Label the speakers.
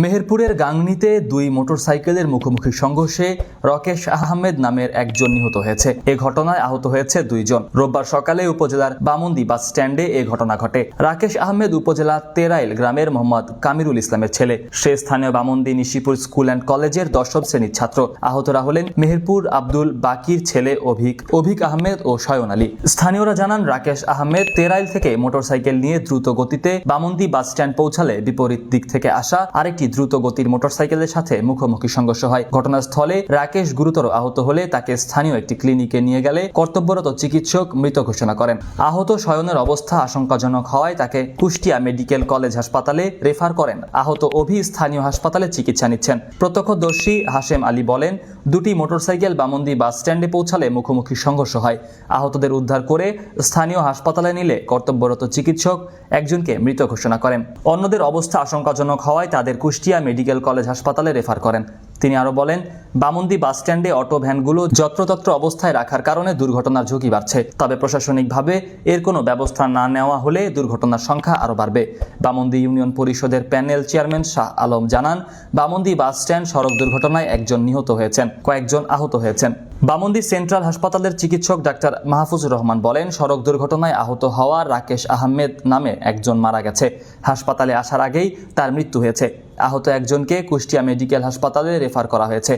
Speaker 1: মেহেরপুরের গাংনীতে দুই মোটরসাইকেলের মুখোমুখি সংঘর্ষে রাকেশ আহমেদ নামের একজন নিহত হয়েছে। এ ঘটনায় আহত হয়েছে দুইজন। রোববার সকালে উপজেলার বামন্দি বাস স্ট্যান্ডে এ ঘটনা ঘটে। রাকেশ আহমেদ উপজেলার তেরাইল গ্রামের মোহাম্মদ কামিরুল ইসলামের ছেলে। সে স্থানীয় বামন্দি নিশিপুর স্কুল অ্যান্ড কলেজের 10ম শ্রেণীর ছাত্র। আহতরা হলেন মেহেরপুর আব্দুল বাকির ছেলে অভিক আহমেদ ও শয়ন আলী। স্থানীয়রা জানান, রাকেশ আহমেদ তেরাইল থেকে মোটরসাইকেল নিয়ে দ্রুত গতিতে বামন্দি বাস স্ট্যান্ড পৌঁছালে বিপরীত দিক থেকে আসা আরেকটি দ্রুত গতির মোটরসাইকেলের সাথে মুখোমুখি সংঘর্ষ হয়। ঘটনাস্থলে রাকেশ গুরুতর আহত হলে তাকে স্থানীয় একটি ক্লিনিকে নিয়ে গেলে কর্তব্যরত চিকিৎসক মৃত ঘোষণা করেন। আহত শয়নের অবস্থা আশঙ্কাজনক হওয়ায় তাকে কুষ্টিয়া মেডিকেল কলেজ হাসপাতালে রেফার করেন। আহত স্থানীয় হাসপাতালে চিকিৎসা নিচ্ছেন। প্রত্যক্ষদর্শী হাশেম আলী বলেন, দুটি মোটরসাইকেল বামন্দি বাস স্ট্যান্ডে পৌঁছালে মুখোমুখি সংঘর্ষ হয়। আহতদের উদ্ধার করে স্থানীয় হাসপাতালে নিলে কর্তব্যরত চিকিৎসক একজনকে মৃত ঘোষণা করেন। অন্যদের অবস্থা আশঙ্কাজনক হওয়ায় তাদের কুষ্টিয়া মেডিকেল কলেজ হাসপাতালে রেফার করেন। তিনি আরো বলেন, বামন্দি বাস স্ট্যান্ডে অটো ভ্যানগুলো যত্রতত্র অবস্থায় রাখার কারণে দুর্ঘটনার ঝুঁকি বাড়ছে। তবে প্রশাসনিকভাবে এর কোনো ব্যবস্থা না নেওয়া হলে দুর্ঘটনার সংখ্যা আরো বাড়বে। বামন্দি ইউনিয়ন পরিষদের প্যানেল চেয়ারম্যান শাহ আলম জানান, বামন্দি বাস স্ট্যান্ড সড়ক দুর্ঘটনায় একজন নিহত হয়েছেন, কয়েকজন আহত হয়েছেন। বামন্দি সেন্ট্রাল হাসপাতালের চিকিৎসক ডাক্তার মাহফুজুর রহমান বলেন, সড়ক দুর্ঘটনায় আহত হওয়া রাকেশ আহমেদ নামে একজন মারা গেছে। হাসপাতালে আসার আগেই তার মৃত্যু হয়েছে। আহত একজনকে কুষ্টিয়া মেডিকেল হাসপাতালে রেফার করা হয়েছে।